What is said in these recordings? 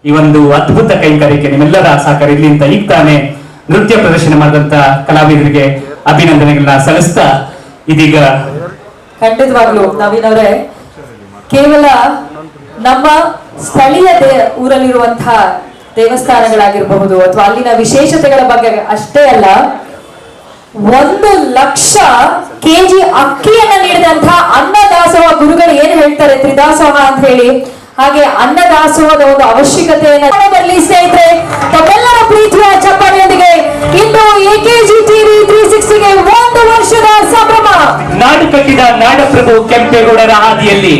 ಈ ಒಂದು ಅದ್ಭುತ ಕೈಂಕರ್ಯಕ್ಕೆ ನಿಮ್ಮೆಲ್ಲರ ಸಹಕಾರ ಇರಲಿ ಅಂತ ಈಗ ತಾನೇ ನೃತ್ಯ ಪ್ರದರ್ಶನ ಮಾಡಿದಂತ ಕಲಾವಿದರಿಗೆ ಅಭಿನಂದನೆಗಳನ್ನ ಸಲ್ಲಿಸ್ತಾ ಇದೀಗ ಖಂಡಿತವಾಗ್ಲು ನವೀನ್ ಅವರೇ, ಕೇವಲ ನಮ್ಮ ಸ್ಥಳೀಯ ಊರಲ್ಲಿರುವಂತಹ ದೇವಸ್ಥಾನಗಳಾಗಿರಬಹುದು ಅಥವಾ ಅಲ್ಲಿನ ವಿಶೇಷತೆಗಳ ಬಗ್ಗೆ ಅಷ್ಟೇ ಅಲ್ಲ, 1,00,000 ಕೆಜಿ ಅಕ್ಕಿಯನ್ನ ನೀಡಿದಂತಹ ಅನ್ನದಾಸೋಹ ಗುರುಗಳು ಏನ್ ಹೇಳ್ತಾರೆ, ತ್ರಿದಾಸೋಹ ಅಂತ ಹೇಳಿ, ಹಾಗೆ ಅನ್ನದಾಸೋಹದ ಒಂದು ಅವಶ್ಯಕತೆಯನ್ನ ಬರಲಿ ಸ್ನೇಹಿತರೆ. ತಮ್ಮೆಲ್ಲರ ಪ್ರೀತಿಯ ಚಪ್ಪಾಳೆಯೊಂದಿಗೆ ಇಂದು ಎಕೆಜಿ ಟಿವಿ 360ಗೆ 1 ವರ್ಷದ ಸಂಭ್ರಮ. ನಾಡು ಕಟ್ಟಿದ ನಾಡಪ್ರಭು ಕೆಂಪೇಗೌಡರ ಹಾದಿಯಲ್ಲಿ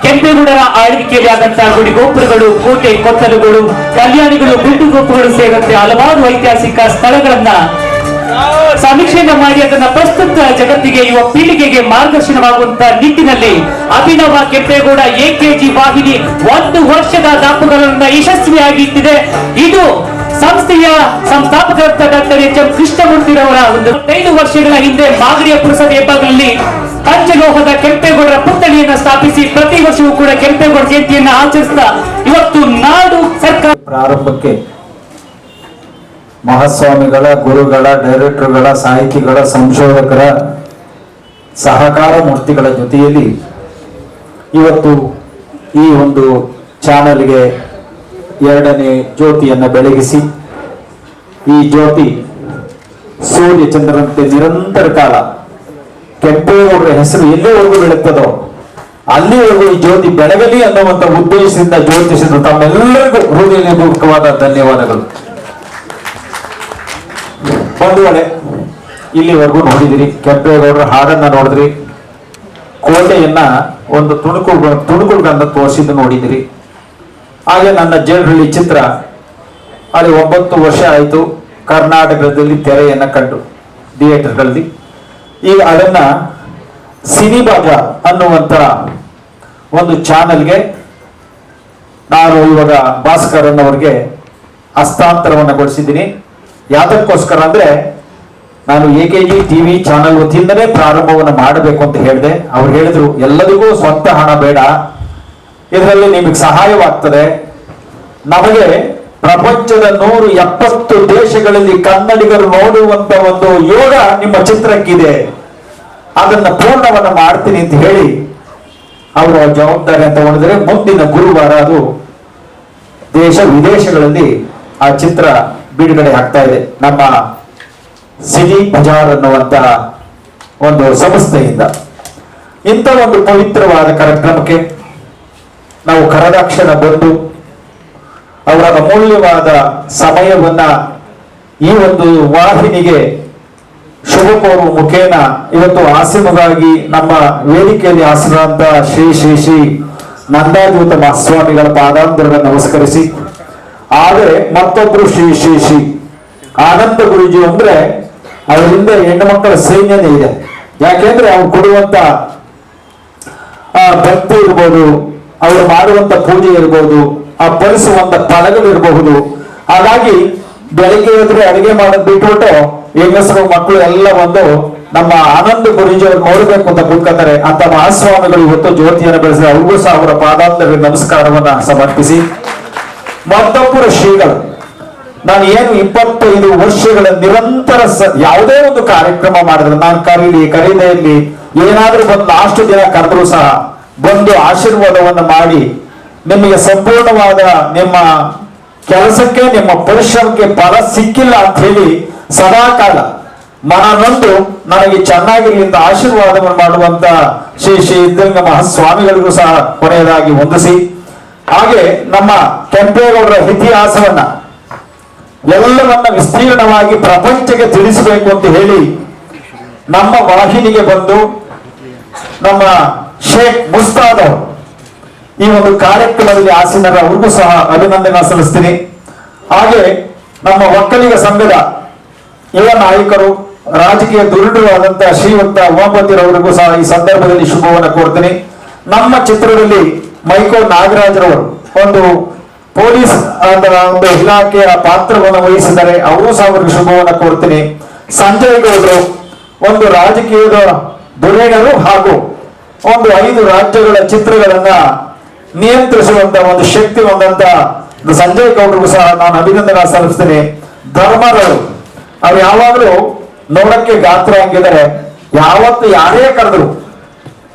ಕೆಂಪೇಗೌಡರ ಆಳ್ವಿಕೆಯಲ್ಲಿ ಆದಂತಹ ಗುಡಿ ಗೋಪುರಗಳು, ಕೋಟೆ ಕೊತ್ತಲುಗಳು, ಕಲ್ಯಾಣಿಗಳು, ಗುಂಡುಗೋಪುಗಳು ಸೇರಿದಂತೆ ಹಲವಾರು ಐತಿಹಾಸಿಕ ಸ್ಥಳಗಳನ್ನ ಸಮೀಕ್ಷೆಯನ್ನು ಮಾಡಿ ಅದನ್ನ ಪ್ರಸ್ತುತ ಜಗತ್ತಿಗೆ ಯುವ ಪೀಳಿಗೆಗೆ ಮಾರ್ಗದರ್ಶನವಾಗುವಂತಹ ನಿಟ್ಟಿನಲ್ಲಿ ಅಭಿನವ ಕೆಂಪೇಗೌಡ ಎಕೆಜಿ ವಾಹಿನಿ 1 ವರ್ಷದ ದಾಪುಗಳನ್ನು ಯಶಸ್ವಿಯಾಗಿ ಇಟ್ಟಿದೆ. ಇದು ಸಂಸ್ಥೆಯ ಸಂಸ್ಥಾಪಕ ಡಾಕ್ಟರ್ ಎಚ್.ಎಂ. ಕೃಷ್ಣಮೂರ್ತಿರವರ 5 ವರ್ಷಗಳ ಹಿಂದೆ ಮಾಗಡಿಯ ಪುರಸಭೆ ಹೆಬ್ಬಾಗಿಲಲ್ಲಿ ಪಂಚಲೋಹದ ಕೆಂಪೇಗೌಡರ ಪುತ್ಥಳಿಯನ್ನು ಸ್ಥಾಪಿಸಿ ಪ್ರತಿ ವರ್ಷವೂ ಕೂಡ ಕೆಂಪೇಗೌಡ ಜಯಂತಿಯನ್ನ ಆಚರಿಸ್ತಾ ಇವತ್ತು ನಾಡು ಸರ್ಕಾರ ಪ್ರಾರಂಭಕ್ಕೆ ಮಹಾಸ್ವಾಮಿಗಳ, ಗುರುಗಳ, ಡೈರೆಕ್ಟರ್ಗಳ, ಸಾಹಿತಿಗಳ, ಸಂಶೋಧಕರ ಸಹಕಾರ ಮೂರ್ತಿಗಳ ಜೊತೆಯಲ್ಲಿ ಇವತ್ತು ಈ ಒಂದು ಚಾನಲ್ಗೆ 2ನೇ ಜ್ಯೋತಿಯನ್ನು ಬೆಳಗಿಸಿ ಈ ಜ್ಯೋತಿ ಸೂರ್ಯ ಚಂದ್ರನಂತೆ ನಿರಂತರ ಕಾಲ ಕೆಂಪೇಗೌಡರ ಹೆಸರು ಎಲ್ಲಿವರೆಗೂ ಬೆಳಗ್ತದೋ ಅಲ್ಲಿವರೆಗೂ ಈ ಜ್ಯೋತಿ ಬೆಳಗಲಿ ಅನ್ನುವಂಥ ಉದ್ದೇಶದಿಂದ ಜ್ಯೋತಿಸಿದ ತಮ್ಮೆಲ್ಲರಿಗೂ ಹೃದಯಪೂರ್ವಕವಾದ ಧನ್ಯವಾದಗಳು. ಬಂಧುಗಳೇ, ಇಲ್ಲಿವರೆಗೂ ನೋಡಿದಿರಿ, ಕೆಂಪೇಗೌಡರ ಹಾಡನ್ನ ನೋಡಿದ್ರಿ, ಕೋಟೆಯನ್ನ ಒಂದು ತುಣುಕುಗಳನ್ನ ತೋರಿಸಿದ್ದು ನೋಡಿದಿರಿ. ಹಾಗೆ ನನ್ನ ಜೇಡಹಳ್ಳಿ ಚಿತ್ರ ಅಲ್ಲಿ 9 ವರ್ಷ ಆಯಿತು ಕರ್ನಾಟಕದಲ್ಲಿ ತೆರೆಯನ್ನ ಕಂಡು ಥಿಯೇಟರ್ಗಳಲ್ಲಿ. ಈಗ ಅದನ್ನ ಸಿನಿಬಾಗ ಅನ್ನುವಂತ ಒಂದು ಚಾನೆಲ್ಗೆ ನಾನು ಇವಾಗ ಭಾಸ್ಕರನ್ ಅವರಿಗೆ ಹಸ್ತಾಂತರವನ್ನು ಗೊಳಿಸಿದ್ದೀನಿ. ಯಾತಕ್ಕೋಸ್ಕರ ಅಂದ್ರೆ ನಾನು ಎಕೆಜಿ ಟಿವಿ ಚಾನಲ್ ವತಿಯಿಂದನೇ ಪ್ರಾರಂಭವನ್ನು ಮಾಡಬೇಕು ಅಂತ ಹೇಳಿದೆ. ಅವ್ರು ಹೇಳಿದ್ರು ಎಲ್ಲರಿಗೂ ಸ್ವಂತ ಹಣ ಬೇಡ, ಇದರಲ್ಲಿ ನಿಮಗೆ ಸಹಾಯವಾಗ್ತದೆ. ನಮಗೆ ಪ್ರಪಂಚದ 170 ದೇಶಗಳಲ್ಲಿ ಕನ್ನಡಿಗರು ನೋಡುವಂತ ಒಂದು ಯೋಗ ನಿಮ್ಮ ಚಿತ್ರಕ್ಕಿದೆ, ಅದನ್ನ ಪೂರ್ಣವನ್ನ ಮಾಡ್ತೀನಿ ಅಂತ ಹೇಳಿ ಅವರು ಜವಾಬ್ದಾರಿ ಅಂತ ತಗೊಂಡಿದ್ರೆ ಮುಂದಿನ ಗುರುವಾರ ಅದು ದೇಶ ವಿದೇಶಗಳಲ್ಲಿ ಆ ಚಿತ್ರ ಬಿಡುಗಡೆ ಆಗ್ತಾ ಇದೆ. ನಮ್ಮ ಸಿಟಿ ಬಜಾರ್ ಅನ್ನುವಂತ ಒಂದು ಸಂಸ್ಥೆಯಿಂದ ಇಂಥ ಒಂದು ಪವಿತ್ರವಾದ ಕಾರ್ಯಕ್ರಮಕ್ಕೆ ನಾವು ಕರದಾಕ್ಷಣ ಬಂದು ಅವರ ಅಮೂಲ್ಯವಾದ ಸಮಯವನ್ನ ಈ ಒಂದು ವಾಹಿನಿಗೆ ಶುಭ ಕೋರುವ ಮುಖೇನ ಇವತ್ತು ಆಸೀನವಾಗಿ ನಮ್ಮ ವೇದಿಕೆಯಲ್ಲಿ ಆಸೀನಂತ ಶ್ರೀ ಶ್ರೀ ಶ್ರೀ ನಂದಾಜೂತ ಮಹಾಸ್ವಾಮಿಗಳ ಪಾದಾಂತರವನ್ನು ನಮಸ್ಕರಿಸಿ, ಆದರೆ ಮತ್ತೊಬ್ರು ಶ್ರೀ ಶ್ರೀ ಶ್ರೀ ಆನಂದ ಗುರುಜಿ ಅಂದ್ರೆ ಅವರಿಂದ ಹೆಣ್ಣು ಮಕ್ಕಳ ಸೈನ್ಯನೇ ಇದೆ. ಯಾಕೆಂದ್ರೆ ಅವ್ರು ಕೊಡುವಂತ ಭಕ್ತಿ ಇರ್ಬೋದು, ಅವರು ಮಾಡುವಂತ ಪೂಜೆ ಇರ್ಬೋದು, ಆ ಪರಿಸುವಂತ ಫಲಗಳು ಇರಬಹುದು. ಹಾಗಾಗಿ ಬೆಳಿಗ್ಗೆ ಎದ್ರೆ ಅಡಿಗೆ ಮಾಡೋದು ಬಿಟ್ಬಿಟ್ಟು ಹೆಂಗಸರು ಮಕ್ಕಳು ಎಲ್ಲ ಬಂದು ನಮ್ಮ ಆನಂದ ಗುರುಜಿ ಅವ್ರು ನೋಡ್ಬೇಕು ಅಂತ ಕೂತ್ಕೊತಾರೆ. ಅಂತ ಮಹಾಸ್ವಾಮಿಗಳು ಇವತ್ತು ಜ್ಯೋತಿಯನ್ನು ಬೆಳೆಸಿದ ಅವ್ರಿಗೂ ಸಹ ಅವರ ಪಾದಾಂತರಿಗೆ ನಮಸ್ಕಾರವನ್ನ ಸಮರ್ಪಿಸಿ, ಮತ್ತೊಬ್ಬರ ಶ್ರೀಗಳು ನಾನು ಏನು 25 ವರ್ಷಗಳ ನಿರಂತರ ಯಾವುದೇ ಒಂದು ಕಾರ್ಯಕ್ರಮ ಮಾಡಿದ್ರೆ ನಾನು ಕರೀದೇ ಇರಲಿ, ಏನಾದ್ರೂ ಬಂದು ಲಾಸ್ಟ್ ದಿನ ಕರೆದ್ರು ಸಹ ಬಂದು ಆಶೀರ್ವಾದವನ್ನು ಮಾಡಿ ನಿಮಗೆ ಸಂಪೂರ್ಣವಾದ ನಿಮ್ಮ ಕೆಲಸಕ್ಕೆ ನಿಮ್ಮ ಪರಿಶ್ರಮಕ್ಕೆ ಫಲ ಸಿಕ್ಕಿಲ್ಲ ಅಂತ ಹೇಳಿ ಸದಾಕಾಲ ಮನನೊಂದು ನನಗೆ ಚೆನ್ನಾಗಿರ್ಲಿ ಅಂತ ಆಶೀರ್ವಾದವನ್ನು ಮಾಡುವಂತ ಶ್ರೀ ಶ್ರೀ ಸಿದ್ಧಲಿಂಗ ಮಹಾಸ್ವಾಮಿಗಳಿಗೂ ಸಹ ಕೊನೆಯದಾಗಿ ವಂದಿಸಿ, ಹಾಗೆ ನಮ್ಮ ಕೆಂಪೇಗೌಡರ ಇತಿಹಾಸವನ್ನ ಎಲ್ಲವನ್ನ ವಿಸ್ತೀರ್ಣವಾಗಿ ಪ್ರಪಂಚಕ್ಕೆ ತಿಳಿಸಬೇಕು ಅಂತ ಹೇಳಿ ನಮ್ಮ ವಾಹಿನಿಗೆ ಬಂದು ನಮ್ಮ ಶೇಖ್ ಮುಸ್ತಾದ್ ಅವರು ಈ ಒಂದು ಕಾರ್ಯಕ್ರಮದಲ್ಲಿ ಆಸೀನರ ಅವ್ರಿಗೂ ಸಹ ಅಭಿನಂದನೆ ಸಲ್ಲಿಸ್ತೀನಿ. ಹಾಗೆ ನಮ್ಮ ಒಕ್ಕಲಿಗ ಸಂಘದ ಯುವ ನಾಯಕರು, ರಾಜಕೀಯ ಧುರೀಣರು ಆದಂತಹ ಶ್ರೀಯುತ ಉಮಾಪತಿರವರಿಗೂ ಸಹ ಈ ಸಂದರ್ಭದಲ್ಲಿ ಶುಭವನ್ನು ಕೋರ್ತೀನಿ. ನಮ್ಮ ಚಿತ್ರದಲ್ಲಿ ಮೈಕೋ ನಾಗರಾಜರವರು ಒಂದು ಪೊಲೀಸ್ ಒಂದು ಇಲಾಖೆಯ ಪಾತ್ರವನ್ನು ವಹಿಸಿದ್ದಾರೆ, ಅವರು ಸಹ ಅವರಿಗೆ ಶುಭವನ್ನು ಕೋರ್ತೀನಿ. ಸಂಜಯ್ ಗೌಡರು ಒಂದು ರಾಜಕೀಯದ ಧುರೀಣರು ಹಾಗೂ ಒಂದು 5 ರಾಜ್ಯಗಳ ಚಿತ್ರಗಳನ್ನ ನಿಯಂತ್ರಿಸುವಂತ ಒಂದು ಶಕ್ತಿ ಹೊಂದಂತ ಸಂಜಯ್ ಗೌಡ್ರಿಗೂ ಸಹ ನಾನು ಅಭಿನಂದನೆ ಸಲ್ಲಿಸ್ತೀನಿ. ಧರ್ಮರವರು ಅವ್ರು ಯಾವಾಗಲೂ ನೋಡಕ್ಕೆ ಗಾತ್ರ ಹಂಗಿದ್ದಾರೆ. ಯಾವತ್ತು ಯಾರೇ ಕರೆದ್ರು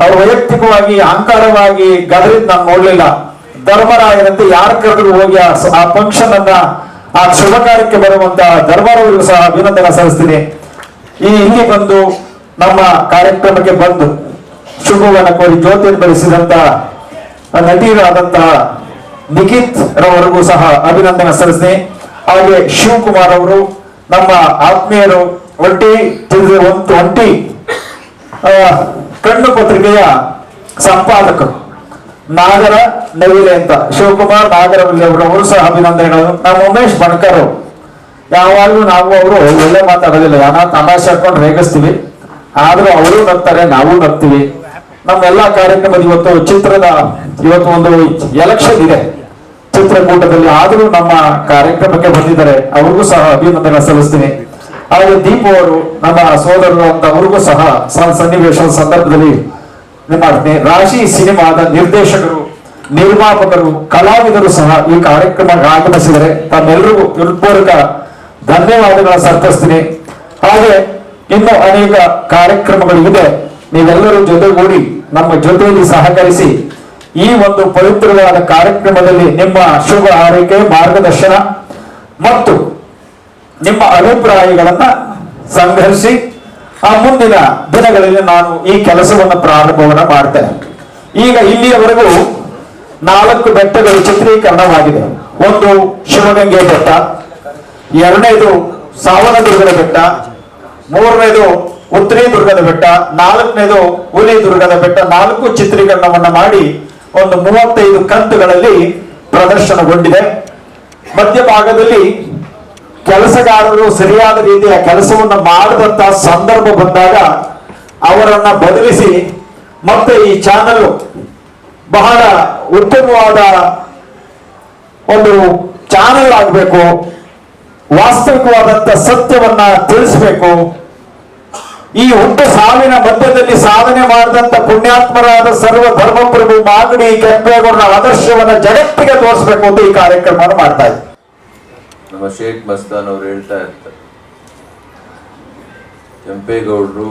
ಅವ್ರು ವೈಯಕ್ತಿಕವಾಗಿ ಅಹಂಕಾರವಾಗಿ ಗದರಿದ್ ನಾನು ನೋಡ್ಲಿಲ್ಲ. ಧರ್ಮರಾಯರಂತೆ ಯಾರು ಕರೆದ್ರು ಹೋಗಿ ಆ ಫಂಕ್ಷನ್ ಅನ್ನ ಆ ಶುಭ ಕಾರ್ಯಕ್ಕೆ ಬರುವಂತ ಧರ್ಮರವರಿಗೂ ಸಹ ಅಭಿನಂದನೆ ಸಲ್ಲಿಸ್ತೀನಿ. ಇಲ್ಲಿ ಬಂದು ನಮ್ಮ ಕಾರ್ಯಕ್ರಮಕ್ಕೆ ಬಂದು ಶುಭವನ್ನ ಕೋರಿ ಜ್ಯೋತಿಯನ್ನು ಬೆಳೆಸಿದಂತ ನಟೀರಾದಂತಹ ನಿಖಿತ್ ರವರಿಗೂ ಸಹ ಅಭಿನಂದನೆ ಸಲ್ಲಿಸ್ತೀನಿ. ಹಾಗೆ ಶಿವಕುಮಾರ್ ಅವರು ನಮ್ಮ ಆತ್ಮೀಯರು, ಒಂಟಿ ಕಣ್ಣು ಪತ್ರಿಕೆಯ ಸಂಪಾದಕರು ನಾಗರ ನವಿಲೆ ಅಂತ ಶಿವಕುಮಾರ್ ನಾಗರವಲ್ಲಿ ಅವರು ಸಹ ಅಭಿನಂದನೆಗಳು. ನಮ್ಮ ಉಮೇಶ್ ಬಣಕರ್ ಯಾವಾಗಲೂ ನಾವು ಅವರು ಒಳ್ಳೆ ಮಾತಾಡೋದಿಲ್ಲ, ಯಾರ ತಮಾಷೆ ಹಾಕೊಂಡು ರೇಗಿಸ್ತೀವಿ, ಆದ್ರೂ ಅವರು ನಗ್ತಾರೆ, ನಾವು ನಗ್ತೀವಿ. ನಮ್ಮೆಲ್ಲಾ ಕಾರ್ಯಕ್ರಮದ ಇವತ್ತು ಒಂದು ಎಲೆಕ್ಷನ್ ಇದೆ ಚಿತ್ರಕೂಟದಲ್ಲಿ, ಆದ್ರೂ ನಮ್ಮ ಕಾರ್ಯಕ್ರಮಕ್ಕೆ ಬಂದಿದ್ದಾರೆ, ಅವ್ರಿಗೂ ಸಹ ಅಭಿನಂದನೆ ಸಲ್ಲಿಸ್ತೀನಿ. ಹಾಗೆ ದೀಪ್ ಅವರು ನಮ್ಮ ಸೋದರರು ಅಂತ ಅವ್ರಿಗೂ ಸಹ ಸನ್ನಿವೇಶದ ಸಂದರ್ಭದಲ್ಲಿ ಮಾಡ್ತೀನಿ. ರಾಶಿ ಸಿನಿಮಾದ ನಿರ್ದೇಶಕರು, ನಿರ್ಮಾಪಕರು, ಕಲಾವಿದರು ಸಹ ಈ ಕಾರ್ಯಕ್ರಮಕ್ಕೆ ಆಗಮಿಸಿದರೆ ತಮ್ಮೆಲ್ಲರಿಗೂ ಹೃತ್ಪೂರ್ವಕ ಧನ್ಯವಾದಗಳನ್ನು ಸಮರ್ಪಿಸ್ತೀನಿ. ಹಾಗೆ ಇನ್ನು ಅನೇಕ ಕಾರ್ಯಕ್ರಮಗಳು ಇದೆ. ನೀವೆಲ್ಲರೂ ಜೊತೆಗೂಡಿ ನಮ್ಮ ಜೊತೆಯಲ್ಲಿ ಸಹಕರಿಸಿ ಈ ಒಂದು ಪವಿತ್ರವಾದ ಕಾರ್ಯಕ್ರಮದಲ್ಲಿ ನಿಮ್ಮ ಶುಭ ಆರೈಕೆ, ಮಾರ್ಗದರ್ಶನ ಮತ್ತು ನಿಮ್ಮ ಅಭಿಪ್ರಾಯಗಳನ್ನ ಸಂಗ್ರಹಿಸಿ ಆ ಮುಂದಿನ ದಿನಗಳಲ್ಲಿ ನಾನು ಈ ಕೆಲಸವನ್ನು ಪ್ರಾರಂಭವನ್ನ ಮಾಡ್ತೇನೆ. ಈಗ ಇಲ್ಲಿಯವರೆಗೂ 4 ಬೆಟ್ಟಗಳು ಚಿತ್ರೀಕರಣವಾಗಿದೆ. ಒಂದು ಶಿವಗಂಗೆ ಬೆಟ್ಟ, 2ನೇದು ಸಾವನದುರ್ಗದ ಬೆಟ್ಟ, 3ನೇದು ಉತ್ತರಿ ದುರ್ಗದ ಬೆಟ್ಟ, 4ನೇದು ಹುಲಿ ದುರ್ಗದ ಬೆಟ್ಟ. 4 ಚಿತ್ರೀಕರಣವನ್ನ ಮಾಡಿ ಒಂದು 35 ಕಂತುಗಳಲ್ಲಿ ಪ್ರದರ್ಶನಗೊಂಡಿದೆ. ಮಧ್ಯಭಾಗದಲ್ಲಿ ಕೆಲಸಗಾರರು ಸರಿಯಾದ ರೀತಿಯ ಕೆಲಸವನ್ನು ಮಾಡದಂತ ಸಂದರ್ಭ ಬಂದಾಗ ಅವರನ್ನ ಬದಲಿಸಿ ಮತ್ತೆ ಈ ಚಾನಲ್ ಬಹಳ ಉತ್ತಮವಾದ ಒಂದು ಚಾನಲ್ ಆಗಬೇಕು, ವಾಸ್ತವಿಕವಾದಂತ ಸತ್ಯವನ್ನ ತಿಳಿಸಬೇಕು. ಈ ಹುಟ್ಟು ಸಾವಿನ ಮಧ್ಯದಲ್ಲಿ ಸಾಧನೆ ಮಾಡಿದಂತ ಪುಣ್ಯಾತ್ಮರಾದ ಸರ್ವ ಧರ್ಮಪ್ರಭು ಮಾಗಡಿ ಕೆಂಪೇಗೌಡರ ಆದರ್ಶವನ್ನ ಜಗತ್ತಿಗೆ ತೋರಿಸಬೇಕು ಅಂತ ಈ ಕಾರ್ಯಕ್ರಮವನ್ನು ಮಾಡ್ತಾ ಇದ್ದಾರೆ. ನಮ್ಮ ಶೇಖ್ ಮಸ್ತಾನ್ ಅವರು ಹೇಳ್ತಾ ಇರ್ತಾರೆ, ಕೆಂಪೇಗೌಡರು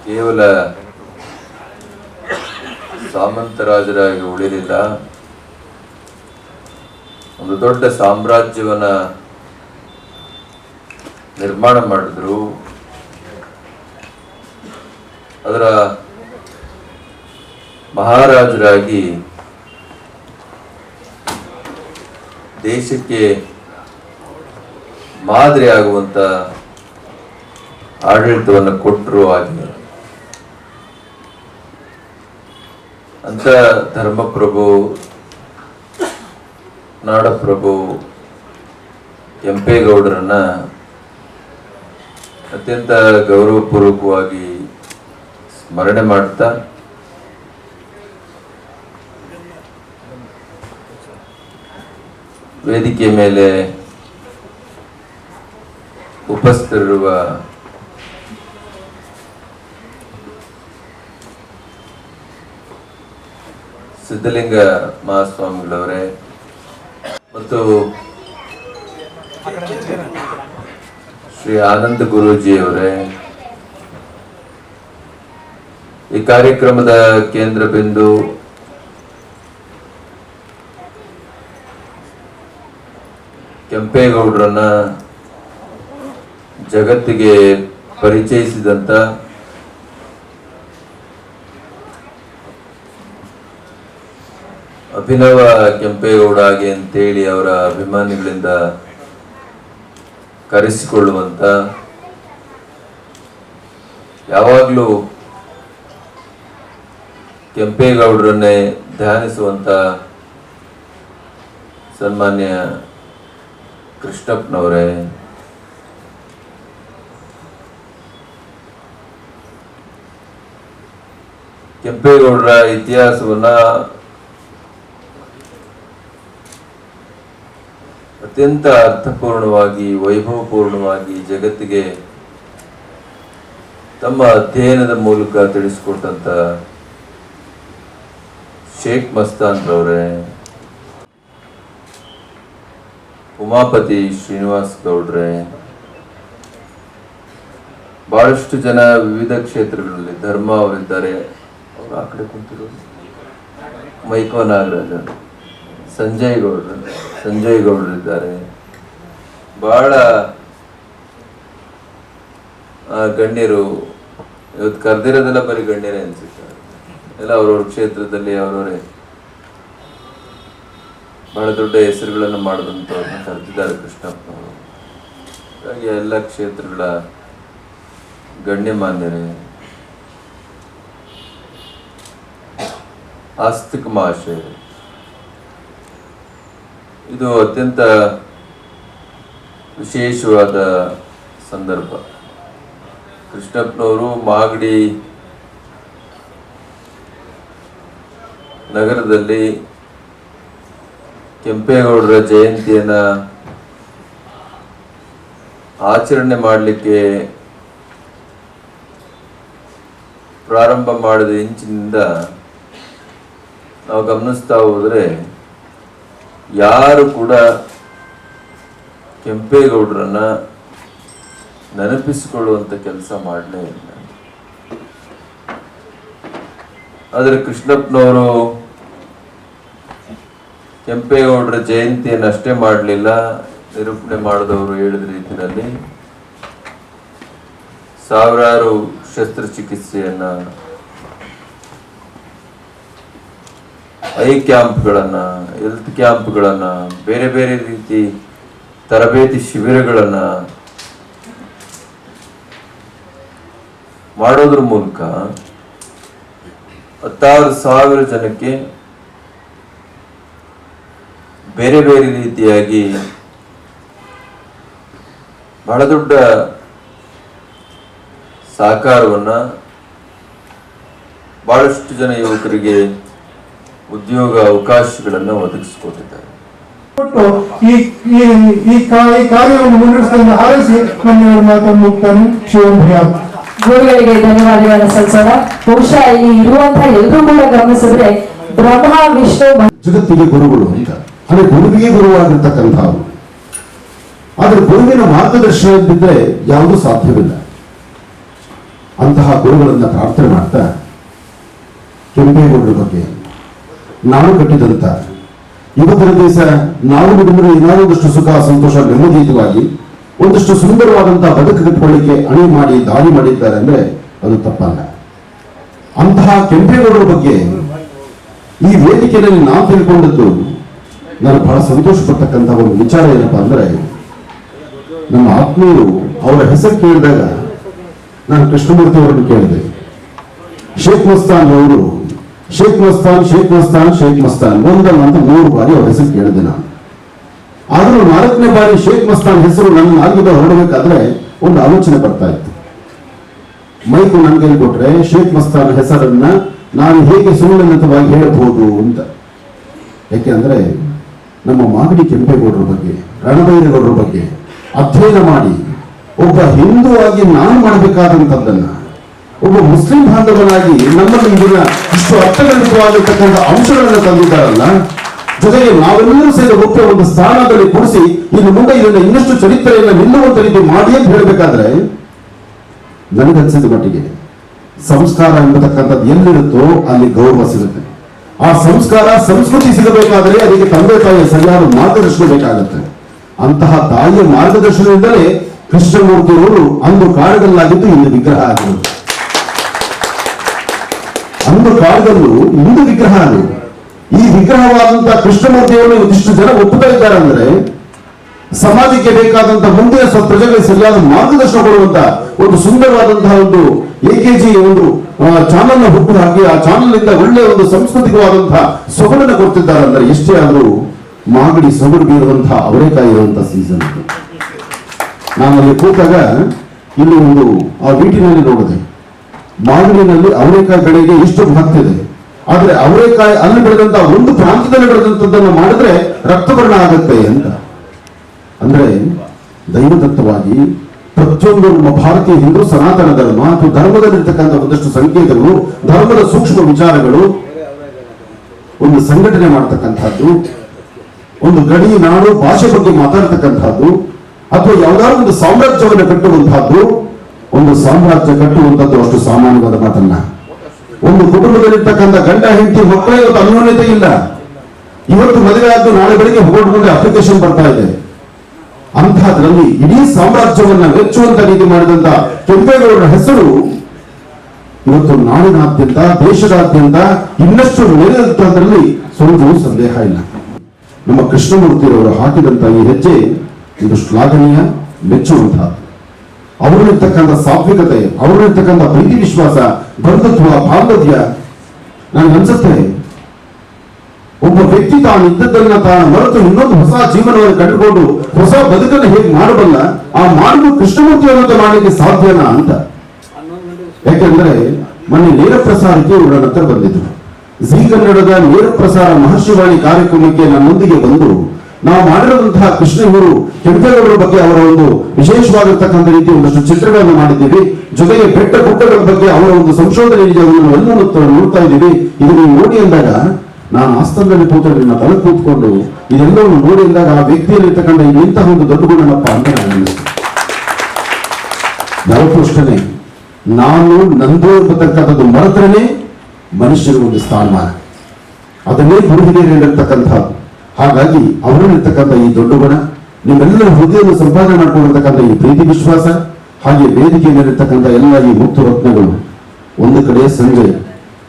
ಕೇವಲ ಸಾಮಂತರಾಜರಾಗಿ ಉಳಿಲಿಲ್ಲ, ಒಂದು ದೊಡ್ಡ ಸಾಮ್ರಾಜ್ಯವನ್ನ ನಿರ್ಮಾಣ ಮಾಡಿದ್ರು. ಅದರ ಮಹಾರಾಜರಾಗಿ ದೇಶಕ್ಕೆ ಮಾದರಿ ಆಗುವಂತ ಆಡಳಿತವನ್ನು ಕೊಟ್ಟರು. ಆಗಿ ಅಂತ ಧರ್ಮಪ್ರಭು, ನಾಡಪ್ರಭು ಕೆಂಪೇಗೌಡರನ್ನ ಅತ್ಯಂತ ಗೌರವಪೂರ್ವಕವಾಗಿ ಸ್ಮರಣೆ ಮಾಡ್ತಾ ವೇದಿಕೆ ಮೇಲೆ ಉಪಸ್ಥಿತರಿರುವ ಸಿದ್ಧಲಿಂಗ ಮಹಾಸ್ವಾಮಿಗಳವರೇ ಮತ್ತು ಶ್ರೀ ಆನಂದ ಗುರೂಜಿಯವರೇ, ಈ ಕಾರ್ಯಕ್ರಮದ ಕೇಂದ್ರ ಬಿಂದು ಕೆಂಪೇಗೌಡರನ್ನ ಜಗತ್ತಿಗೆ ಪರಿಚಯಿಸಿದಂತ ಅಭಿನವ ಕೆಂಪೇಗೌಡ ಹಾಗೆ ಅಂತೇಳಿ ಅವರ ಅಭಿಮಾನಿಗಳಿಂದ ಕರೆಸಿಕೊಳ್ಳುವಂತ, ಯಾವಾಗಲೂ ಕೆಂಪೇಗೌಡರನ್ನೇ ಧ್ಯಾನಿಸುವಂತ ಸನ್ಮಾನ್ಯ ಕೃಷ್ಣಪ್ಪನವರೇ, ಕೆಂಪೇಗೌಡರ ಇತಿಹಾಸವನ್ನ ಅತ್ಯಂತ ಅರ್ಥಪೂರ್ಣವಾಗಿ, ವೈಭವಪೂರ್ಣವಾಗಿ ಜಗತ್ತಿಗೆ ತಮ್ಮ ಅಧ್ಯಯನದ ಮೂಲಕ ತಿಳಿಸಿಕೊಟ್ಟಂತ ಶೇಖ್ ಮಸ್ತಾನ್ ರವರೇ, ಉಮಾಪತಿ ಶ್ರೀನಿವಾಸ್ ಗೌಡ್ರೆ, ಬಹಳಷ್ಟು ಜನ ವಿವಿಧ ಕ್ಷೇತ್ರಗಳಲ್ಲಿ ಧರ್ಮ ಅವರಿದ್ದಾರೆ. ಅವರು ಆ ಕಡೆ ಕುಂತಿರೋದು ಮೈಕೋ ನಾಗರಾಜ್, ಸಂಜಯ್ ಗೌಡ್ರಿದ್ದಾರೆ. ಬಹಳ ಗಣ್ಯರು ಇವತ್ತು ಕರೆದಿರೋದೆಲ್ಲ ಬರೀ ಗಣ್ಯರೇ ಅನ್ಸುತ್ತಾರೆ. ಎಲ್ಲ ಅವ್ರವ್ರ ಕ್ಷೇತ್ರದಲ್ಲಿ ಅವರವರೇ ಬಹಳ ದೊಡ್ಡ ಹೆಸರುಗಳನ್ನು ಮಾಡಿದಂಥವ್ರನ್ನ ಕರೆದಿದ್ದಾರೆ ಕೃಷ್ಣಪ್ಪನವರು. ಹಾಗಾಗಿ ಎಲ್ಲ ಕ್ಷೇತ್ರಗಳ ಗಣ್ಯಮಾನ್ಯರೇ, ಆಸ್ತಿಕ ಮಹಾಶಯ, ಇದು ಅತ್ಯಂತ ವಿಶೇಷವಾದ ಸಂದರ್ಭ. ಕೃಷ್ಣಪ್ಪನವರು ಮಾಗಡಿ ನಗರದಲ್ಲಿ ಕೆಂಪೇಗೌಡರ ಜಯಂತಿಯನ್ನ ಆಚರಣೆ ಮಾಡಲಿಕ್ಕೆ ಪ್ರಾರಂಭ ಮಾಡಿದ ಇಂಚಿನಿಂದ ನಾವು ಗಮನಿಸ್ತಾ ಹೋದರೆ ಯಾರು ಕೂಡ ಕೆಂಪೇಗೌಡರನ್ನ ನೆನಪಿಸಿಕೊಳ್ಳುವಂತ ಕೆಲಸ ಮಾಡಲೇ ಇಲ್ಲ. ಆದರೆ ಕೃಷ್ಣಪ್ಪನವರು ಕೆಂಪೇಗೌಡರ ಜಯಂತಿಯನ್ನು ಅಷ್ಟೇ ಮಾಡಲಿಲ್ಲ, ನಿರೂಪಣೆ ಮಾಡಿದವರು ಹೇಳಿದ ರೀತಿಯಲ್ಲಿ ಸಾವಿರಾರು ಶಸ್ತ್ರಚಿಕಿತ್ಸೆಯನ್ನ, ಐ ಕ್ಯಾಂಪ್ಗಳನ್ನ, ಹೆಲ್ತ್ ಕ್ಯಾಂಪ್ಗಳನ್ನ, ಬೇರೆ ಬೇರೆ ರೀತಿ ತರಬೇತಿ ಶಿಬಿರಗಳನ್ನ ಮಾಡೋದ್ರ ಮೂಲಕ 16,000 ಜನಕ್ಕೆ ಬೇರೆ ಬೇರೆ ರೀತಿಯಾಗಿ ಬಹಳ ದೊಡ್ಡ ಸಹಕಾರವನ್ನ, ಬಹಳಷ್ಟು ಜನ ಯುವಕರಿಗೆ ಉದ್ಯೋಗ ಅವಕಾಶಗಳನ್ನು ಒದಗಿಸಿಕೊಟ್ಟಿದ್ದಾರೆ. ಈ ಕಾರ್ಯವನ್ನು ಮುನ್ನಡೆಸಿದ ಹಾರೈಸಿ ನನ್ನ ಮಾತನ್ನು ಮುಕ್ತಾನೆ. ಗುರುಗಳಿಗೆ ಧನ್ಯವಾದಗಳನ್ನು ಸಲ್ಲಿಸೋಣ. ಬಹುಶಃ ಇಲ್ಲಿ ಇರುವಂತಹ ಎಲ್ಲರೂ ಕೂಡ ಗಮನಿಸಿದ್ರೆ ಬ್ರಹ್ಮ ವಿಷ್ಣು ಜಗತ್ತಿಗೆ ಗುರುಗಳು ಅಂತ, ಅಂದ್ರೆ ಗುರುವಿಗೆ ಗುರುವಾಗಿರ್ತಕ್ಕಂಥವ್ರು. ಆದ್ರೆ ಗುರುವಿನ ಮಾರ್ಗದರ್ಶನ ಇದ್ದಿದ್ರೆ ಯಾವುದೂ ಸಾಧ್ಯವಿಲ್ಲ. ಅಂತಹ ಗುರುಗಳನ್ನ ಪ್ರಾರ್ಥನೆ ಮಾಡ್ತಾ ಕೆಂಪೇಗೌಡರ ಬಗ್ಗೆ ನಾವು ಕಟ್ಟಿದಂತ ಇವತ್ತಿನ ದಿವಸ ನಾವು ನಿಮ್ಮನ್ನು ಏನಾದಷ್ಟು ಸುಖ ಸಂತೋಷ ನೆಮ್ಮದಿಯುತವಾಗಿ ಒಂದಷ್ಟು ಸುಂದರವಾದಂತಹ ಬದುಕು ಕಟ್ಟಿಕೊಳ್ಳಿಕ್ಕೆ ಅಣಿ ಮಾಡಿ ದಾರಿ ಮಾಡಿದ್ದಾರೆ ಅಂದ್ರೆ ಅದು ತಪ್ಪಲ್ಲ. ಅಂತಹ ಕೆಂಪೇಗೌಡರ ಬಗ್ಗೆ ಈ ವೇದಿಕೆಯಲ್ಲಿ ನಾವು ತಿಳ್ಕೊಂಡದ್ದು ನಾನು ಬಹಳ ಸಂತೋಷ ಪಡ್ತಕ್ಕಂಥ ಒಂದು ವಿಚಾರ ಏನಪ್ಪಾ ಅಂದ್ರೆ, ನಮ್ಮ ಆತ್ಮೀಯರು ಅವರ ಹೆಸರು ಕೇಳಿದಾಗ ನಾನು ಕೃಷ್ಣಮೂರ್ತಿ ಅವರನ್ನು ಕೇಳಿದೆ. ಶೇಖ್ ಮಸ್ತಾನ್ ಅವರು ಶೇಖ್ ಮಸ್ತಾನ್ ಒಂದಲ್ಲ ಅಂತ 3 ಬಾರಿ ಅವರ ಹೆಸರು ಕೇಳಿದೆ ನಾನು. ಆದರೂ 4ನೇ ಬಾರಿ ಶೇಖ್ ಮಸ್ತಾನ್ ಹೆಸರು ನನ್ನ ನಾಲ್ಗಿದ ಹೊರಡಬೇಕಾದ್ರೆ ಒಂದು ಆಲೋಚನೆ ಬರ್ತಾ ಇತ್ತು. ಮೈಕು ನನಗೆ ಕೊಟ್ರೆ ಶೇಖ್ ಮಸ್ತಾನ್ ಹೆಸರನ್ನ ನಾನು ಹೇಗೆ ಸುಮ್ಮನಿತವಾಗಿ ಹೇಳಬಹುದು ಅಂತ. ಯಾಕೆಂದ್ರೆ ನಮ್ಮ ಮಾಗಡಿ ಕೆಂಪೇಗೌಡರ ಬಗ್ಗೆ, ರಣಬೈರೇಗೌಡರ ಬಗ್ಗೆ ಅಧ್ಯಯನ ಮಾಡಿ ಒಬ್ಬ ಹಿಂದೂ ಆಗಿ ನಾನು ಮಾಡಬೇಕಾದಂಥದ್ದನ್ನ ಒಬ್ಬ ಮುಸ್ಲಿಂ ಬಾಂಧವನಾಗಿ ನಮ್ಮಲ್ಲಿ ಇದನ್ನ ಇಷ್ಟು ಅರ್ಥಗರ್ಭಿತವಾಗಿರ್ತಕ್ಕಂಥ ಅಂಶಗಳನ್ನು ತಂದಿದ್ದಾರಲ್ಲ, ಜೊತೆಗೆ ನಾವೆಲ್ಲರೂ ಸೇರಿ ಒಬ್ಬ ಒಂದು ಸ್ಥಾನದಲ್ಲಿ ಕೂಡಿಸಿ ಇನ್ನು ಮುಂದೆ ಇದನ್ನ ಇನ್ನಷ್ಟು ಚರಿತ್ರೆಯನ್ನು ನಿಲ್ಲುವಂತ ರೀತಿ ಮಾಡಿ ಅಂತ ಹೇಳಬೇಕಾದ್ರೆ ನನಗನ್ಸಿದ ಮಟ್ಟಿಗೆ ಸಂಸ್ಕಾರ ಎಂಬತಕ್ಕಂಥದ್ದು ಎಲ್ಲಿರುತ್ತೋ ಅಲ್ಲಿ ಗೌರವ ಸಿಗುತ್ತೆ. ಆ ಸಂಸ್ಕಾರ ಸಂಸ್ಕೃತಿ ಸಿಗಬೇಕಾದ್ರೆ ಅದಕ್ಕೆ ತಂದೆ ತಾಯಿಯ ಸರಿಯಾದ ಮಾರ್ಗದರ್ಶನ ಬೇಕಾಗುತ್ತೆ. ಅಂತಹ ತಾಯಿಯ ಮಾರ್ಗದರ್ಶನದಿಂದಲೇ ಕೃಷ್ಣಮೂರ್ತಿಯವರು ಅಂದು ಕಾಡುಗಲ್ಲಾಗಿದ್ದು ಇಂದು ವಿಗ್ರಹ ಆಗಿರುವುದು. ಅಂದು ಕಾಡುಗಲ್ಲು ಇಂದು ವಿಗ್ರಹ ಅದು. ಈ ವಿಗ್ರಹವಾದಂತಹ ಕೃಷ್ಣಮೂರ್ತಿಯವರು ಇದಿಷ್ಟು ಜನ ಒಪ್ಪುತ್ತಾ ಇದ್ದಾರೆ ಅಂದ್ರೆ ಸಮಾಜಕ್ಕೆ ಬೇಕಾದಂತಹ ಮುಂದಿನ ಪ್ರಜೆಗಳಿಗೆ ಸರಿಯಾದ ಮಾರ್ಗದರ್ಶನ ಕೊಡುವಂತ ಒಂದು ಸುಂದರವಾದಂತಹ ಒಂದು AKG ಒಂದು ಚಾನಲ್ ನ ಹುಟ್ಟು ಹಾಕಿ ಆ ಚಾನಲ್ ನಿಂದ ಒಳ್ಳೆಯ ಒಂದು ಸಾಂಸ್ಕೃತಿಕವಾದಂತಹ ಸೊಗಡನ್ನು ಕೊಡ್ತಿದ್ದಾರೆ ಅಂದ್ರೆ ಎಷ್ಟೇ ಆದರೂ ಮಾಗಡಿ ಸೊಗಡು ಬೀರುವಂತಹ ಅವರೇಕಾಯಿ ಇರುವಂತಹ ಸೀಸನ್. ನಾನು ಅಲ್ಲಿ ಕೂತಾಗ ಇಲ್ಲಿ ಒಂದು ಆ ವೀಟಿನಲ್ಲಿ ನೋಡಿದೆ, ಮಾಗಡಿನಲ್ಲಿ ಅವರೇಕಾಯಿ ಬೆಳೆಗೆ ಎಷ್ಟು ಮಹತ್ವ ಆದ್ರೆ ಅವರೇಕಾಯಿ ಅಲ್ಲಿ ಬೆಳೆದಂತಹ ಒಂದು ಪ್ರಾಂತದಲ್ಲಿ ಬೆಳೆದಂತದ್ದನ್ನು ಮಾಡಿದ್ರೆ ರಕ್ತವರ್ಣ ಆಗುತ್ತೆ ಅಂತ. ಅಂದ್ರೆ ದೈವದತ್ತವಾಗಿ ಪ್ರತಿಯೊಂದು ನಮ್ಮ ಭಾರತೀಯ ಹಿಂದೂ ಸನಾತನ ಧರ್ಮ ಅಥವಾ ಧರ್ಮದಲ್ಲಿರ್ತಕ್ಕಂಥ ಒಂದಷ್ಟು ಸಂಕೇತಗಳು, ಧರ್ಮದ ಸೂಕ್ಷ್ಮ ವಿಚಾರಗಳು ಒಂದು ಸಂಘಟನೆ ಮಾಡತಕ್ಕಂಥದ್ದು ಒಂದು ಗಡಿ ನಾಡು ಭಾಷೆ ಬಗ್ಗೆ ಮಾತಾಡ್ತಕ್ಕಂಥದ್ದು ಅಥವಾ ಯಾವುದಾದ್ರು ಒಂದು ಸಾಮ್ರಾಜ್ಯವನ್ನು ಕಟ್ಟುವಂತಹದ್ದು, ಒಂದು ಸಾಮ್ರಾಜ್ಯ ಕಟ್ಟುವಂಥದ್ದು ಅಷ್ಟು ಸಾಮಾನ್ಯವಾದ ಮಾತನ್ನ. ಒಂದು ಕುಟುಂಬದಲ್ಲಿರ್ತಕ್ಕಂಥ ಗಂಡ ಹೆಂಡತಿ ಮಕ್ಕಳೇ ಇವತ್ತು ಅನ್ಯೋನ್ಯತೆ ಇಲ್ಲ. ಇವತ್ತು ಮದುವೆ ಆದ್ದು ನಾಳೆ ಬೆಳಿಗ್ಗೆ ಹೊರಡ್ಕೊಂಡೆ ಅಪ್ಲಿಕೇಶನ್ ಬರ್ತಾ ಇದೆ. ಅಂತಹದ್ರಲ್ಲಿ ಇಡೀ ಸಾಮ್ರಾಜ್ಯವನ್ನ ಮೆಚ್ಚುವಂತ ರೀತಿ ಮಾಡಿದಂತ ಕೆಂಪೇಗೌಡರ ಹೆಸರು ಇವತ್ತು ನಾಡಿನಾದ್ಯಂತ ದೇಶದಾದ್ಯಂತ ಇನ್ನಷ್ಟು ನೆಲೆಯುವುದರಲ್ಲಿ ಸ್ವಲ್ಪ ಸಂದೇಹ ಇಲ್ಲ. ನಮ್ಮ ಕೃಷ್ಣಮೂರ್ತಿಯವರು ಹಾಕಿದಂತ ಈ ಹೆಜ್ಜೆ ಇದು ಶ್ಲಾಘನೀಯ, ಮೆಚ್ಚುವಂತಹ. ಅವರಲ್ಲಿರ್ತಕ್ಕಂಥ ಸಾತ್ವಿಕತೆ, ಅವರಲ್ಲಿರ್ತಕ್ಕಂಥ ಪ್ರೀತಿ ವಿಶ್ವಾಸ, ಬಂಧುತ್ವ, ಬಾಂಧವ್ಯ, ನನಗನ್ಸುತ್ತೆ ಒಬ್ಬ ವ್ಯಕ್ತಿ ತಾನು ಇದ್ದದ್ದನ್ನ ತಾನು ಮರೆತು ಇನ್ನೊಂದು ಹೊಸ ಜೀವನವನ್ನು ಕಂಡುಕೊಂಡು ಹೊಸ ಬದುಕನ್ನು ಹೇಗೆ ಮಾಡಬಲ್ಲ, ಆ ಮಾಡುವ ಕೃಷ್ಣಮೂರ್ತಿಯವರಂತೆ ಮಾಡಲಿಕ್ಕೆ ಸಾಧ್ಯನಾ ಅಂತ. ಯಾಕೆಂದ್ರೆ ಮೊನ್ನೆ ನೇರ ಪ್ರಸಾರಕ್ಕೆ ಇವರ ಹತ್ರ ಬಂದಿದ್ರು. ಜಿ ಕನ್ನಡದ ನೇರ ಪ್ರಸಾರ ಮಹರ್ಷಿವಾಣಿ ಕಾರ್ಯಕ್ರಮಕ್ಕೆ ನನ್ನೊಂದಿಗೆ ಬಂದು ನಾವು ಮಾಡಿರುವಂತಹ ಕೃಷ್ಣ ಇವರು ಕೆಂಪೇಗೌಡರ ಬಗ್ಗೆ ಅವರ ಒಂದು ವಿಶೇಷವಾಗಿರ್ತಕ್ಕಂಥ ರೀತಿ ಒಂದಷ್ಟು ಚಿತ್ರಗಳನ್ನು ಮಾಡಿದ್ದೀವಿ. ಜೊತೆಗೆ ಬೆಟ್ಟ ಗುಡ್ಡಗಳ ಬಗ್ಗೆ ಅವರ ಒಂದು ಸಂಶೋಧನೆ ಇದೆ, ಅದನ್ನು ಎಲ್ಲ ನೋಡ್ತಾ ಇದ್ದೀವಿ. ಇದು ನೀವು ನೋಡಿ ಅಂದಾಗ ನಾನು ಆಸ್ತಂದಲ್ಲಿ ಕೂತ್ಕೊಂಡು ನನ್ನ ತಲೆ ಕೂತ್ಕೊಂಡು ಇದೆಲ್ಲವನ್ನು ನೋಡಿ ಅಂದಾಗ ಆ ವ್ಯಕ್ತಿಯಲ್ಲಿರ್ತಕ್ಕಂಥ ಇಂತಹ ಒಂದು ದೊಡ್ಡ ಗುಣನಪ್ಪ ಅಂತ ನಾನು ಅನ್ನಿಸ್ತು. ಯಾವತ್ತೂ ಅಷ್ಟೇ ನಾನು ನಂದು ಎಂಬತಕ್ಕಂಥದ್ದು ಮರೆತರೇನೆ ಮನುಷ್ಯನ ಒಂದು ಸ್ಥಾನಮಾನ, ಅದನ್ನೇ ಗುರು ಹಿರಿಯರು ಹೇಳಿರ್ತಕ್ಕಂಥದ್ದು. ಹಾಗಾಗಿ ಅವರಲ್ಲಿರ್ತಕ್ಕಂಥ ಈ ದೊಡ್ಡ ಗುಣ, ನಿಮ್ಮೆಲ್ಲರ ಹೃದಯವನ್ನು ಸಂಪಾದನೆ ಮಾಡ್ಕೊಂಡಿರ್ತಕ್ಕಂಥ ಈ ಪ್ರೀತಿ ವಿಶ್ವಾಸ, ಹಾಗೆ ವೇದಿಕೆಯಲ್ಲಿರ್ತಕ್ಕಂಥ ಎಲ್ಲ ಈ ಮುಕ್ತ ರತ್ನಗಳು. ಒಂದು ಕಡೆ ಸಂಜೆ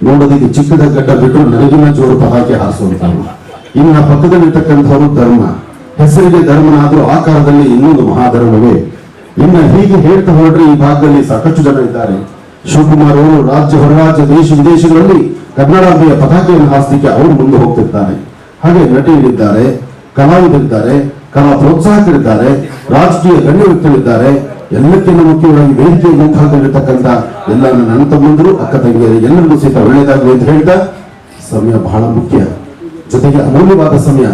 ನೋಡೋದಕ್ಕೆ ಚಿಕ್ಕದ ಗಡ್ಡ ಬಿಟ್ಟು ನನಗಿನ ಜೋರು ಪಟಾಕಿ ಹಾರಿಸುವಂತರು, ಇನ್ನ ಪಕ್ಕದಲ್ಲಿರ್ತಕ್ಕಂಥವರು ಧರ್ಮ, ಹೆಸರಿಗೆ ಧರ್ಮನಾದ್ರೂ ಆಕಾರದಲ್ಲಿ ಇನ್ನೊಂದು ಮಹಾಧರ್ಮವೇ. ಇನ್ನ ಹೀಗೆ ಹೇಳ್ತಾ ಹೊರಟ್ರೆ ಈ ಭಾಗದಲ್ಲಿ ಸಾಕಷ್ಟು ಜನ ಇದ್ದಾರೆ. ಶಿವಕುಮಾರ್ ಅವರು ರಾಜ್ಯ ಹೊರರಾಜ್ಯ ದೇಶ ವಿದೇಶಗಳಲ್ಲಿ ಕನ್ನಡಾಂಬೆಯ ಪತಾಕೆಯನ್ನು ಹಾರಿಸಲಿಕ್ಕೆ ಅವರು ಮುಂದೆ ಹೋಗ್ತಿರ್ತಾರೆ. ಹಾಗೆ ನಟಿಯರಿದ್ದಾರೆ, ಕಲಾವಿದರಿದ್ದಾರೆ, ಕಲಾ ಪ್ರೋತ್ಸಾಹಕರಿದ್ದಾರೆ, ರಾಜಕೀಯ ಗಣ್ಯ ವ್ಯಕ್ತಿಗಳಿದ್ದಾರೆ. ಎಲ್ಲಕ್ಕಿಂತ ಮುಖ್ಯವಾಗಿ ವೇದಿಕೆಯ ಮುಂಭಾಗದಲ್ಲಿರ್ತಕ್ಕಂಥ ಎಲ್ಲ ನನ್ನ ತಮ್ಮಂದರು, ಅಕ್ಕ ತಂಗಿಯರು ಎಲ್ಲರಿಗೂ ಸಹಿತ ಒಳ್ಳೆಯದಾಗಲಿ ಅಂತ ಹೇಳ್ತಾ, ಸಮಯ ಬಹಳ ಮುಖ್ಯ, ಜೊತೆಗೆ ಅಮೂಲ್ಯವಾದ ಸಮಯ.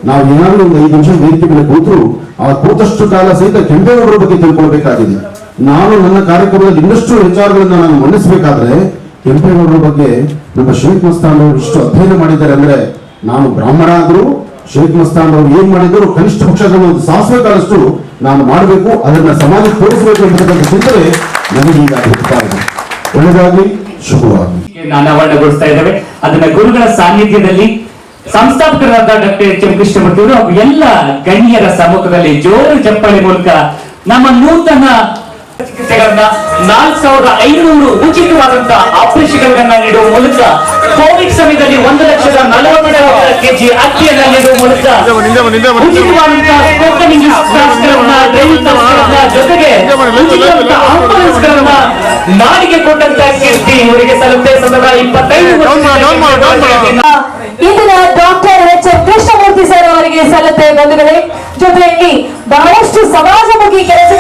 ನಾವು ಏನಾದರೂ ಒಂದು 5 ನಿಮಿಷ ವೇದಿಕೆ ಮೇಲೆ ಕೂತರು ಆ ಕೂತಷ್ಟು ಕಾಲ ಸಹಿತ ಕೆಂಪೇಗೌಡರ ಬಗ್ಗೆ ತಿಳ್ಕೊಳ್ಬೇಕಾಗಿದೆ. ನಾನು ನನ್ನ ಕಾರ್ಯಕ್ರಮದಲ್ಲಿ ಇನ್ನಷ್ಟು ವಿಚಾರಗಳನ್ನ ನಾನು ಮಂಡಿಸಬೇಕಾದ್ರೆ ಕೆಂಪೇಗೌಡರ ಬಗ್ಗೆ ನಮ್ಮ ಶೇಖ್ ಮಸ್ತಾನ್ ಅವರು ಇಷ್ಟು ಅಧ್ಯಯನ ಮಾಡಿದ್ದಾರೆ ಅಂದ್ರೆ, ನಾನು ಬ್ರಾಹ್ಮಣ ಆದ್ರೂ ಶೇಖ್ ಮಸ್ತಾನ್ ಅವರು ಏನ್ ಮಾಡಿದ್ರು ಕನಿಷ್ಠ ಪಕ್ಷಗಳನ್ನು ಒಂದು ಸಾಸಿವೆ ಕಾಲಷ್ಟು ನಾನು ಮಾಡಬೇಕು, ಅದನ್ನ ಸಮಾಜಕ್ಕೆ ತೋರಿಸಬೇಕು ಅಂತಕ್ಕಂಥ ಚಿಂತನೆ ನನಗೆ ಈಗ ಹುಟ್ಟುತ್ತಾ ಇದೆ. ಒಳ್ಳೆದಾಗಲಿ, ಶುಭವಾಗಲಿ. ಅನಾವರಣಗೊಳಿಸ್ತಾ ಇದ್ದೇವೆ. ಅದನ್ನ ಗುರುಗಳ ಸಾನ್ನಿಧ್ಯದಲ್ಲಿ ಸಂಸ್ಥಾಪಕರಾದ ಡಾಕ್ಟರ್ ಎಚ್ ಎಂ ಕೃಷ್ಣಮೂರ್ತಿ ಅವರು ಹಾಗೂ ಎಲ್ಲ ಗಣ್ಯರ ಸಮ್ಮುಖದಲ್ಲಿ ಜೋರು ಚಪ್ಪಾಳೆ ಮೂಲಕ ನಮ್ಮ ನೂತನ ಚಿಕಿತ್ಸೆಗಳನ್ನ 4500 ಉಚಿತವಾದಂತಹ ಆಪರೇಷನ್ಗಳನ್ನ ನೀಡುವ ಮೂಲಕ, ಕೋವಿಡ್ ಸಮಯದಲ್ಲಿ 1,40,000 ಕೆಜಿ ಅಕ್ಕಿಯನ್ನ ನೀಡುವ ಮೂಲಕ ಉಚಿತವಾದಂತಹ ಸ್ಪೋಕನ್ ಇಂಗ್ಲಿಷ್ ಕ್ಲಾಸ್ಗಳನ್ನ, ಡ್ರೈವಿಂಗ್ ಕ್ಲಾಸ್ಗಳನ್ನ, ಜೊತೆಗೆ ಉಚಿತವಾದಂತಹ ಆಂಬುಲೆನ್ಸ್ಗಳನ್ನ ನಾಡಿಗೆ ಕೊಟ್ಟಂತಹ ಕೀರ್ತಿ ಇವರಿಗೆ ಸಲ್ಲುತ್ತೆ. 25 ಇಂದಿನ doctor H M Krishnamurthy sir ಅವರಿಗೆ ಸಲ್ಲುತ್ತೆ ಬಂಧುಗಳೇ. ಜೊತೆಯಲ್ಲಿ ಬಹಳಷ್ಟು ಸಮಾಜಮುಖಿ ಕೆಲಸ